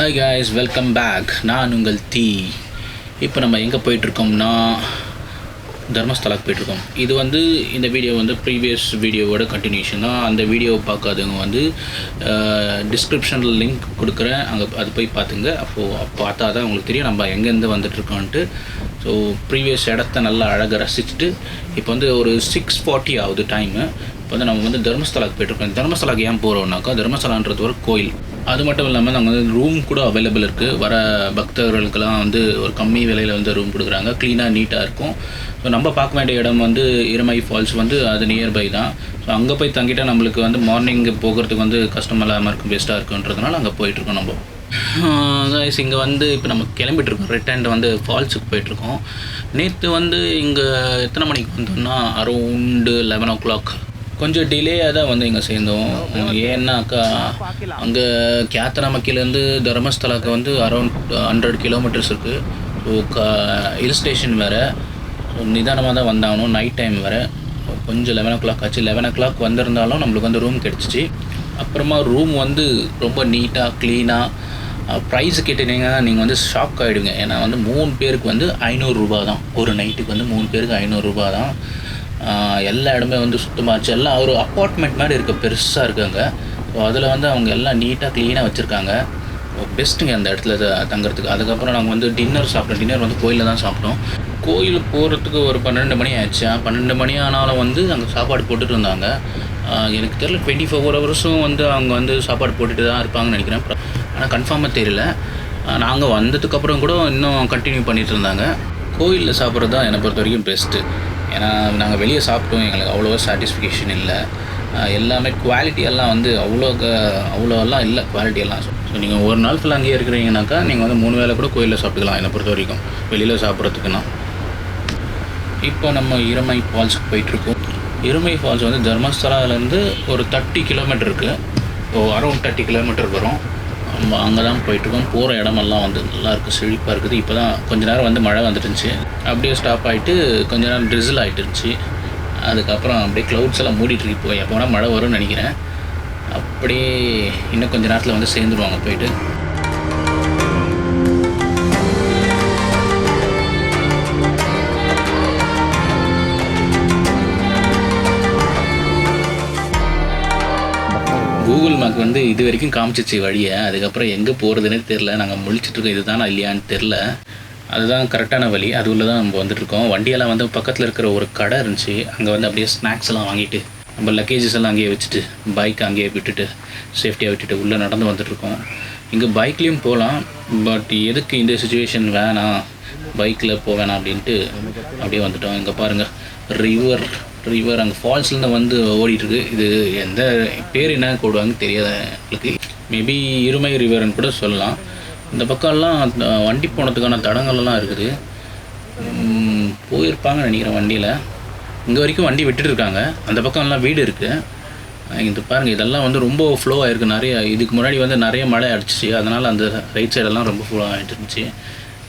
Hi guys, welcome back. நான் Ungal Theee. இப்போ நம்ம எங்கே போயிட்டுருக்கோம்னா தர்மஸ்தலாக்கு போயிட்டுருக்கோம். இது இந்த வீடியோ ப்ரீவியஸ் வீடியோவோட கண்டினியூஷன் தான். அந்த வீடியோவை பார்க்காதவங்க டிஸ்கிரிப்ஷனில் லிங்க் கொடுக்குறேன், அங்கே அது போய் பார்த்துங்க. அப்போது பார்த்தா தான் உங்களுக்கு தெரியும் நம்ம எங்கேருந்து வந்துட்டுருக்கோன்ட்டு. ஸோ ப்ரீவியஸ் இடத்த நல்லா அழகாக ரசிச்சுட்டு இப்போ ஒரு 6:40 ஆகுது டைமு. இப்போ நம்ம தர்மஸ்தலாக்கு போய்ட்டுருக்கோம். தர்மஸ்தலாக்கு ஏன் போகிறோம்னாக்கா, தர்மஸ்தலான்றது ஒரு கோயில். அது மட்டும் இல்லாமல் நாங்கள் ரூம் கூட அவைலபிள் இருக்குது. வர பக்தர்களுக்கெல்லாம் ஒரு கம்மி விலையில் ரூம் கொடுக்குறாங்க. க்ளீனாக நீட்டாக இருக்கும். ஸோ நம்ம பார்க்க வேண்டிய இடம் இருமை ஃபால்ஸ் அது நியர்பை தான். ஸோ அங்கே போய் தங்கிட்டால் நம்மளுக்கு மார்னிங் போகிறதுக்கு கஷ்டம் இல்லாமல் இருக்கும், பெஸ்ட்டாக இருக்குன்றதுனால அங்கே போயிட்டுருக்கோம். நம்ம இங்கே இப்போ நம்ம கிளம்பிட்டுருக்கோம். ரிட்டர்ன் ஃபால்ஸுக்கு போயிட்டுருக்கோம். நேற்று இங்கே எத்தனை மணிக்கு வந்தோம்னா அரௌண்டு 11 o'clock. கொஞ்சம் டிலேயாக தான் இங்கே சேர்ந்தோம். ஏன்னாக்கா அங்கே கேத்தனமக்கிலேருந்து தர்மஸ்தலாவுக்கு அரௌண்ட் 100 kilometers இருக்குது. ஸோ ஹில் ஸ்டேஷன் வேறு. ஸோ நிதானமாக தான் வந்தாகணும். நைட் டைம் வேறு. கொஞ்சம் 11 o'clock ஆச்சு. 11 o'clock வந்திருந்தாலும் நம்மளுக்கு ரூம் கிடச்சிச்சு. அப்புறமா ரூம் ரொம்ப நீட்டாக க்ளீனாக. ப்ரைஸ் கேட்டீங்கன்னா நீங்கள் ஷாக் ஆகிடுங்க. ஏன்னா 3 பேருக்கு 500 ரூபா தான். ஒரு நைட்டுக்கு 3 பேருக்கு 500 ரூபா தான். எல்லா இடமே சுத்தமாகச்சு. எல்லாம் ஒரு அப்பார்ட்மெண்ட் மாதிரி இருக்குது, பெருசாக இருக்காங்க. ஸோ அதில் அவங்க எல்லாம் நீட்டாக க்ளீனாக வச்சுருக்காங்க. பெஸ்ட்டுங்க அந்த இடத்துல தங்குறதுக்கு. அதுக்கப்புறம் நாங்கள் டின்னர் சாப்பிட்டோம். டின்னர் கோயிலில் தான் சாப்பிட்டோம். கோயிலுக்கு போகிறதுக்கு ஒரு 12 மணி ஆயிடுச்சு. 12 மணி ஆனாலும் அங்கே சாப்பாடு போட்டுட்டு இருந்தாங்க. எனக்கு தெரியல 24 hours அவங்க சாப்பாடு போட்டுட்டு தான் இருப்பாங்கன்னு நினைக்கிறேன். ஆனால் கன்ஃபார்மாக தெரியல. நாங்கள் வந்ததுக்கப்புறம் கூட இன்னும் கண்டினியூ பண்ணிகிட்டு இருந்தாங்க. கோயிலில் சாப்பிட்றது தான் என்னை பொறுத்த வரைக்கும் பெஸ்ட்டு. ஏன்னா நாங்கள் வெளியே சாப்பிட்டோம், எங்களுக்கு அவ்வளோவா சாட்டிஸ்ஃபிகேஷன் இல்லை. எல்லாமே குவாலிட்டியெல்லாம் அவ்வளோலாம் இல்லை குவாலிட்டியெல்லாம். ஸோ நீங்கள் ஒரு நாள் ஃபுல்லாக அங்கேயே இருக்கிறீங்கனாக்கா நீங்கள் 3 வேளை கூட கோயிலில் சாப்பிட்டுக்கலாம் என்னை பொறுத்த வரைக்கும், வெளியில் சாப்பிட்றதுக்குன்னா. இப்போ நம்ம இருமை ஃபால்ஸுக்கு போயிட்டுருக்கோம். இருமை ஃபால்ஸ் தர்மஸ்தலாவிலேருந்து ஒரு 30 kilometer இருக்குது. அரௌண்ட் 30 kilometer வரும். நம்ம அங்கே தான் போயிட்டுருக்கோம். போகிற இடமெல்லாம் நல்லாயிருக்கு, செழிப்பாக இருக்குது. இப்போ தான் கொஞ்ச நேரம் மழை வந்துட்டுருந்துச்சு. அப்படியே ஸ்டாப் ஆகிட்டு கொஞ்ச நேரம் ட்ரிசில் ஆகிட்டு இருந்துச்சு. அதுக்கப்புறம் அப்படியே க்ளவுட்ஸ் எல்லாம் மூடிட்டுருக்கு. போய் எப்போனா மழை வரும்னு நினைக்கிறேன். அப்படியே இன்னும் கொஞ்சம் நேரத்தில் சேர்ந்துருவாங்க போயிட்டு. கூகுள் மேப் இது வரைக்கும் காமிச்சிச்சு வழியை. அதுக்கப்புறம் எங்கே போகிறதுனே தெரில. நாங்கள் முழிச்சிட்ருக்கோம், இது தானே இல்லையான்னு தெரில. அதுதான் கரெக்டான வழி. அது உள்ள தான் நம்ம வந்துட்டுருக்கோம். வண்டியெல்லாம் பக்கத்தில் இருக்கிற ஒரு கடை இருந்துச்சு. அங்கே அப்படியே ஸ்நாக்ஸ் எல்லாம் வாங்கிட்டு நம்ம லக்கேஜஸ் எல்லாம் அங்கேயே வச்சுட்டு பைக் அங்கேயே விட்டுட்டு சேஃப்டியாக விட்டுட்டு உள்ளே நடந்து வந்துட்டுருக்கோம். இங்கே பைக்லேயும் போகலாம், பட் எதுக்கு இந்த சுச்சுவேஷன் வேணாம், பைக்கில் போவேணாம் அப்படின்ட்டு அப்படியே வந்துட்டோம். இங்கே பாருங்கள், ரிவர் அங்கே ஃபால்ஸ்லேருந்து ஓடிட்டுருக்கு. இது எந்த பேர் என்ன கூடுவாங்க தெரியாத எங்களுக்கு. மேபி இருமை ரிவர்னு கூட சொல்லலாம். இந்த பக்கம்லாம் வண்டி போனதுக்கான தடங்கள்லாம் இருக்குது. போயிருப்பாங்கன்னு நினைக்கிறேன் வண்டியில். இங்கே வரைக்கும் வண்டி விட்டுட்டு இருக்காங்க. அந்த பக்கம்லாம் வீடு இருக்குது. இது பாருங்கள், இதெல்லாம் ரொம்ப ஃப்ளோ ஆகிருக்கு. நிறைய இதுக்கு முன்னாடி நிறைய மழை அடிச்சிச்சு. அதனால் அந்த ரைட் சைடெல்லாம் ரொம்ப ஃப்ளோ ஆகிட்டு இருந்துச்சு.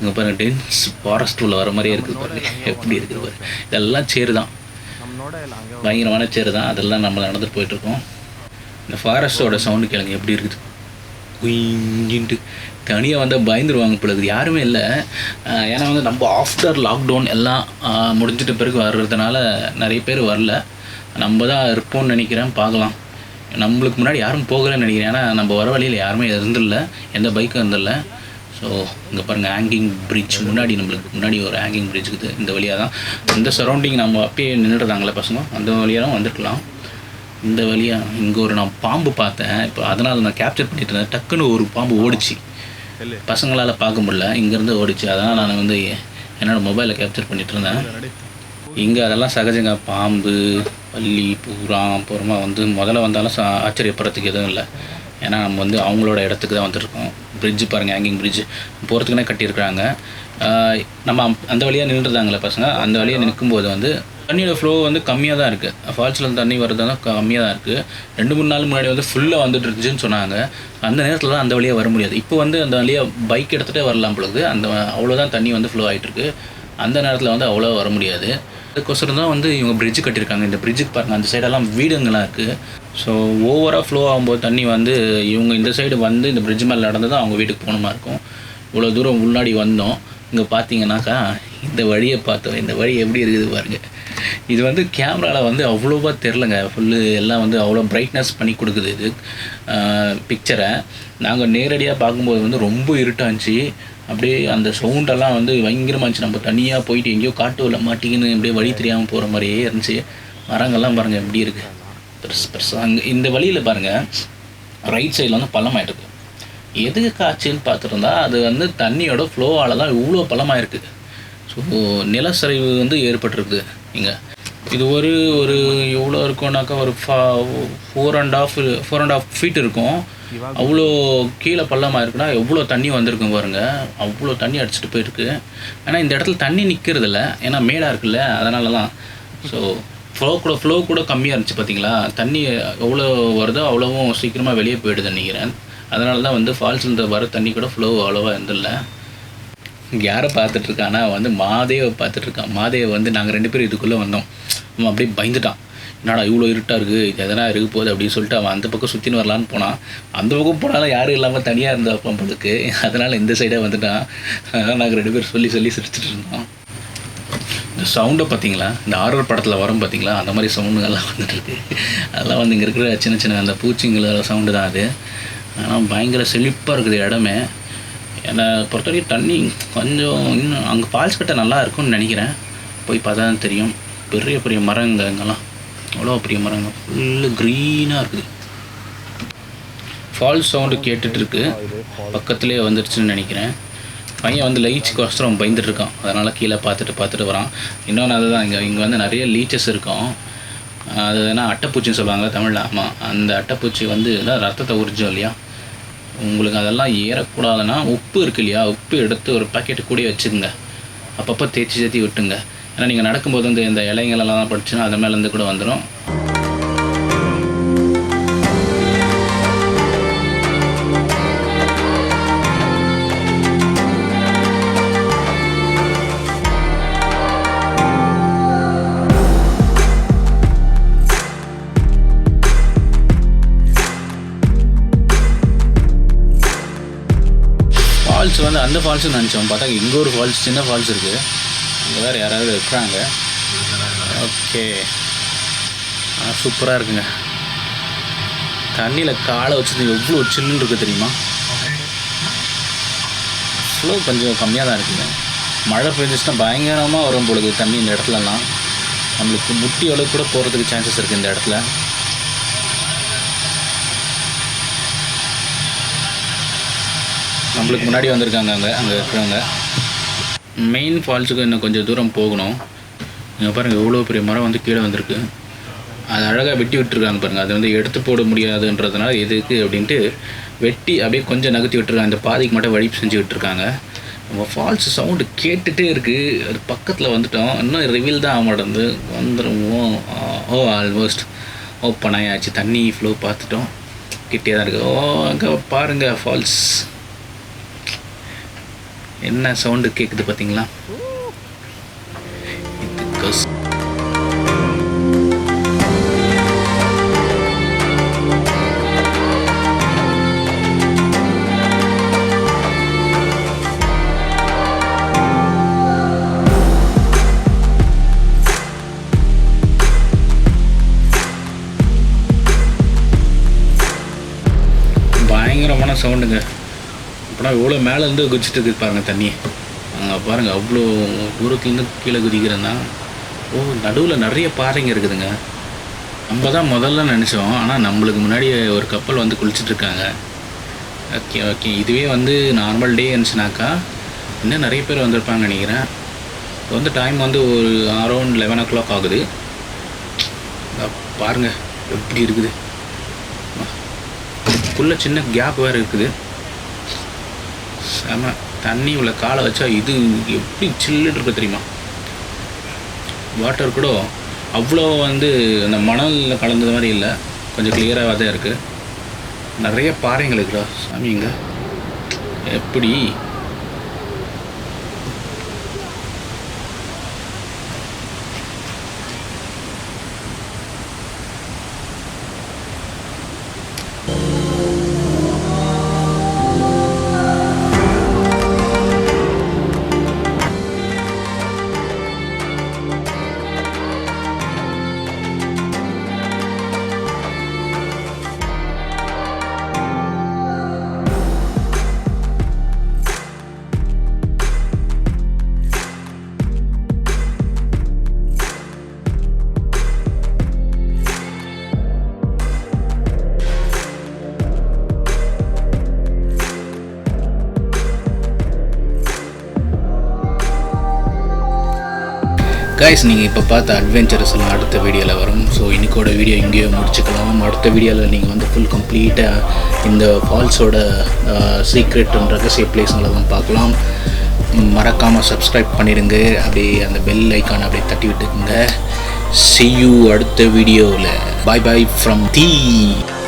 இங்கே பாருங்கள், டென்ஸ் ஃபாரஸ்ட் உள்ள வர மாதிரியே இருக்குது பாருங்கள், எப்படி இருக்குது பாருங்கள். இதெல்லாம் சேரு தான், பயங்கரமான சேரு தான். அதெல்லாம் நம்ம நடந்துட்டு போயிட்டுருக்கோம். இந்த ஃபாரஸ்ட்டோட சவுண்டு கேளுங்க எப்படி இருக்குது. குயின்ட்டு தனியாக பயந்துருவாங்க பொழுது. யாருமே இல்லை. ஏன்னா நம்ம ஆஃப்டர் லாக்டவுன் எல்லாம் முடிஞ்சிட்ட பிறகு வர்றதுனால நிறைய பேர் வரல. நம்ம தான் இருப்போம்னு நினைக்கிறேன். பார்க்கலாம். நம்மளுக்கு முன்னாடி யாரும் போகலைன்னு நினைக்கிறேன். ஏன்னா நம்ம வர வழியில் யாருமே இருந்தில்ல, எந்த பைக்கும் இருந்தில்ல. ஸோ இங்கே பாருங்கள், ஹேங்கிங் பிரிட்ஜ் முன்னாடி, நம்மளுக்கு முன்னாடி ஒரு ஹேங்கிங் பிரிட்ஜ் இருக்குது. இந்த வழியாக தான் இந்த சரௌண்டிங் நம்ம அப்பயே நின்றுடுறாங்களே பசங்க, அந்த வழியாக தான் வந்துருக்கலாம். இந்த வழியாக இங்கே நான் பாம்பு பார்த்தேன். இப்போ அதனால் நான் கேப்சர் பண்ணிட்டு இருந்தேன். டக்குன்னு ஒரு பாம்பு ஓடிச்சு. பசங்களால் பார்க்க முடியல, இங்கேருந்து ஓடிச்சு. அதனால் நான் என்னோடய மொபைலில் கேப்சர் பண்ணிகிட்டு இருந்தேன். இங்கே அதெல்லாம் சகஜங்க. பாம்பு, பல்லி, பூரா அப்புறமா முதல்ல வந்தாலும் ஆச்சரியப்படுறதுக்கு எதுவும் இல்லை. ஏன்னா நம்ம அவங்களோட இடத்துக்கு தான் வந்துருக்கோம். பிரிட்ஜு பாருங்கள், ஹேங்கிங் பிரிட்ஜு போகிறதுக்குன்னே கட்டியிருக்கிறாங்க. நம்ம அந்த வழியாக நின்றுதாங்களே பசங்க. அந்த வழியாக நிற்கும்போது தண்ணியோட ஃப்ளோ கம்மியாக தான் இருக்குது. ஃபால்ஸில் தண்ணி வர்றதுனா கம்மியாக தான் இருக்குது. 2-3 நாள் முன்னாடி ஃபுல்லாக வந்துட்டு இருந்துச்சுன்னு சொன்னாங்க. அந்த நேரத்தில் தான் அந்த வழியாக வர முடியாது. இப்போ அந்த வழியாக பைக் எடுத்துகிட்டே வரலாம் பொழுது. அந்த அவ்வளோதான் தண்ணி ஃப்ளோ ஆகிட்டுருக்கு. அந்த நேரத்தில் வந்து அவ்வளோ வர முடியாது. அதுக்கோசரம் தான் வந்து இவங்க பிரிட்ஜ் கட்டியிருக்காங்க. இந்த பிரிட்ஜுக்கு பாருங்கள், அந்த சைடெல்லாம் வீடுங்கள்லாம் இருக்குது. ஸோ ஓவராக ஃப்ளோ ஆகும்போது தண்ணி வந்து இவங்க இந்த சைடு வந்து இந்த பிரிட்ஜ் மேலே நடந்து தான் அவங்க வீட்டுக்கு போகணுமா இருக்கும். இவ்வளோ தூரம் முன்னாடி வந்தோம். இங்கே பார்த்தீங்கன்னாக்கா இந்த வழியை பார்த்தோம். இந்த வழி எப்படி இருக்குது பாருங்கள். இது வந்து கேமராவில் வந்து அவ்வளோவா தெரிலங்க. ஃபுல்லு எல்லாம் வந்து அவ்வளோ பிரைட்னஸ் பண்ணி கொடுக்குது இது பிக்சரை. நாங்கள் நேரடியாக பார்க்கும்போது வந்து ரொம்ப இருட்டாச்சு. அப்படியே அந்த சவுண்டெல்லாம் வந்து பயங்கரமாக இருந்துச்சு. நம்ம தனியாக போயிட்டு எங்கேயோ காட்டுவில் மாட்டிக்கின்னு அப்படியே வழி தெரியாமல் போகிற மாதிரியே இருந்துச்சு. மரங்கள்லாம் பாருங்கள் எப்படி இருக்குது, பெருசு பெருசாக. அங்கே இந்த வழியில் பாருங்கள், ரைட் சைடில் வந்து பள்ளமாயிருக்கு. எதுக்கு காய்ச்சின்னு பார்த்துருந்தா அது வந்து தண்ணியோட ஃப்ளோவால் தான் இவ்வளோ பள்ளமாக இருக்குது. ஸோ நிலச்சரிவு வந்து ஏற்பட்டிருக்குது இங்கே. இது ஒரு எவ்வளோ இருக்கும்னாக்கா ஒரு 4.5 ஃபீட் இருக்கும். அவ்வளோ கீழே பள்ளமாக இருக்குன்னா எவ்வளோ தண்ணி வந்திருக்கும் பாருங்கள். அவ்வளோ தண்ணி அடிச்சுட்டு போயிருக்கு. ஆனால் இந்த இடத்துல தண்ணி நிற்கிறதில்ல, ஏன்னா மேடாக இருக்குல்ல, அதனால தான். ஸோ ஃப்ளோ கூட கம்மியாக இருந்துச்சு பார்த்தீங்களா. தண்ணி எவ்வளோ வருதோ அவ்வளோவும் சீக்கிரமாக வெளியே போயிடுதுன்னு நினைக்கிறேன். அதனால தான் வந்து ஃபால்ஸ்லேருந்து வர தண்ணி கூட ஃப்ளோ அவ்வளோவா இருந்தில்ல. யாரை பார்த்துட்ருக்கானா வந்து மாதேவை பார்த்துட்ருக்கான். மாதேவை வந்து நாங்கள் 2 பேரும் இதுக்குள்ளே வந்தோம். அவன் அப்படியே பயந்துட்டான். என்னடா இவ்வளோ இருட்டாக இருக்குது, இது எதனா இருக்க போகுது அப்படின்னு சொல்லிட்டு அவன் அந்த பக்கம் சுற்றின்னு வரலான்னு போனான். அந்த பக்கம் போனாலும் யாரும் இல்லாமல் தனியாக இருந்தால் நம்மளுக்கு, அதனால் இந்த சைடாக வந்துட்டான். அதனால் நாங்கள் 2 பேரும் சொல்லி சிரிச்சிட்டு இருந்தோம். இந்த சவுண்டை பார்த்தீங்களா, இந்த ஆர்ஆர் படத்தில் வரும் பார்த்தீங்களா, அந்த மாதிரி சவுண்டுங்கள்லாம் வந்துட்டுருக்கு. அதெல்லாம் வந்து இங்கே இருக்கிற சின்ன அந்த பூச்சிங்களோட சவுண்டு தான் அது. ஆனால் பயங்கர செழிப்பாக இருக்குது இடமே. என்னை பொறுத்த வரைக்கும் தண்ணி கொஞ்சம் இன்னும் அங்கே ஃபால்ஸ் கிட்ட நல்லா இருக்கும்னு நினைக்கிறேன். போய் பார்த்தா தான் தெரியும். பெரிய பெரிய மரங்க இங்கெல்லாம், அவ்வளோ பெரிய மரங்க, ஃபுல்லு க்ரீனாக இருக்குது. ஃபால்ஸ் சவுண்டு கேட்டுட்ருக்கு, பக்கத்துலேயே வந்துடுச்சுன்னு நினைக்கிறேன். பையன் வந்து லைட்ஸுக்கோசரம் பயந்துட்டுருக்கான். அதனால் கீழே பார்த்துட்டு வரான். இன்னொன்று அதுதான், இங்கே வந்து நிறைய லீச்சஸ் இருக்கும். அது என்ன அட்டைப்பூச்சின்னு சொல்லுவாங்க தமிழில். ஆமாம், அந்த அட்டைப்பூச்சி வந்து இதான் ரத்தத்தை உறிஞ்சும் இல்லையா. உங்களுக்கு அதெல்லாம் ஏறக்கூடாதுன்னா உப்பு இருக்குது இல்லையா, உப்பு எடுத்து ஒரு பாக்கெட்டு கூடயே வச்சுக்கோங்க. அப்பப்போ தேய்ச்சி விட்டுங்க. ஏன்னா நீங்கள் நடக்கும்போது வந்து இந்த இலைங்களெல்லாம் படிச்சுன்னா அது மேலேருந்து கூட வந்துடும். ஃபால்ஸ் வந்து அந்த ஃபால்ஸுன்னு நினச்சோம், பார்த்தா இங்கே ஒரு ஃபால்ஸ், சின்ன ஃபால்ஸ் இருக்குது. அங்கே வேறு யாராவது இருக்கிறாங்க. ஓகே, சூப்பராக இருக்குங்க. தண்ணியில் காலை வச்சது எவ்வளோ சில்லுன்னு இருக்குது தெரியுமா. ஃப்ளோ கொஞ்சம் கம்மியாக தான் இருக்குங்க. மழை பெஞ்சிச்சுன்னா பயங்கரமாக வரும் பொழுது தண்ணி இந்த இடத்துலலாம். நம்மளுக்கு முட்டி அளவுக்கு கூட போகிறதுக்கு சான்சஸ் இருக்குது இந்த இடத்துல. நம்மளுக்கு முன்னாடி வந்திருக்காங்க அங்கே இருக்கிறவங்க. மெயின் ஃபால்ஸுக்கு இன்னும் கொஞ்சம் தூரம் போகணும். இங்கே பாருங்கள், எவ்வளோ பெரிய மரம் வந்து கீழே வந்திருக்கு. அது அழகாக வெட்டி விட்டுருக்காங்க பாருங்கள். அது வந்து எடுத்து போட முடியாதுன்றதுனால எதுக்கு அப்படின்ட்டு வெட்டி அப்படியே கொஞ்சம் நகர்த்தி விட்டுருக்காங்க. அந்த பாதிக்கு மட்டும் வழி செஞ்சு விட்டுருக்காங்க. நம்ம ஃபால்ஸ் சவுண்டு கேட்டுகிட்டே இருக்குது. அது பக்கத்தில் வந்துட்டோம். இன்னும் ரிவீல் தான் ஆக மாட்டேங்குது. வந்துடுவோம். ஆல்மோஸ்ட் ஓப்பன் ஆயாச்சு. தண்ணி ஃப்ளோ பார்த்துட்டோம். கிட்டே தான் இருக்குது. அங்கே பாருங்கள் ஃபால்ஸ் என்ன சவுண்டு கேட்குது பார்த்தீங்களா. பயங்கரமான சவுண்டுங்க. அப்புறம் எவ்வளோ மேலேருந்து குதிச்சுட்டு இருக்குது பாருங்கள் தண்ணி. அங்கே பாருங்கள், அவ்வளோ தூரத்துலேருந்து கீழே குதிக்கிறேன்னா. நடுவில் நிறைய பாறைங்க இருக்குதுங்க. நம்ம தான் முதல்ல நினச்சோம், ஆனால் நம்மளுக்கு முன்னாடி ஒரு கப்பல் வந்து குளிச்சுட்ருக்காங்க. ஓகே, இதுவே வந்து நார்மல் டே இருந்துச்சுனாக்கா இன்னும் நிறைய பேர் வந்திருப்பாங்கன்னு நினைக்கிறேன். இப்போ வந்து டைம் வந்து ஒரு அரௌண்ட் 11 o'clock ஆகுது. பாருங்கள் எப்படி இருக்குது. இதுக்குள்ளே சின்ன கேப் வேறு இருக்குது. செம தண்ணி உள்ள காலை வச்சா இது எப்படி சில்லுன்னு இருக்குது தெரியுமா. வாட்டர் கூட அவ்வளோ வந்து அந்த மணலில் கலந்தது மாதிரி இல்லை, கொஞ்சம் கிளியராக தான் இருக்குது. நிறைய பாறைங்கள் இருக்குடா சாமிங்க. எப்படி கைஸ் நீங்கள் இப்போ பார்த்த அட்வென்ச்சரஸ் எல்லாம் அடுத்த வீடியோவில் வரும். ஸோ இன்றைக்கோட வீடியோ இங்கேயோ முடிச்சுக்கலாம். அடுத்த வீடியோவில் நீங்கள் வந்து ஃபுல் கம்ப்ளீட்டாக இந்த ஃபால்ஸோட சீக்ரெட் ரகசிய பிளேஸ்ங்களெல்லாம் பார்க்கலாம். மறக்காமல் சப்ஸ்கிரைப் பண்ணிடுங்க. அப்படியே அந்த பெல் ஐக்கான் அப்படியே தட்டி விட்டுக்குங்க. See you அடுத்த வீடியோவில். Bye bye from Thee.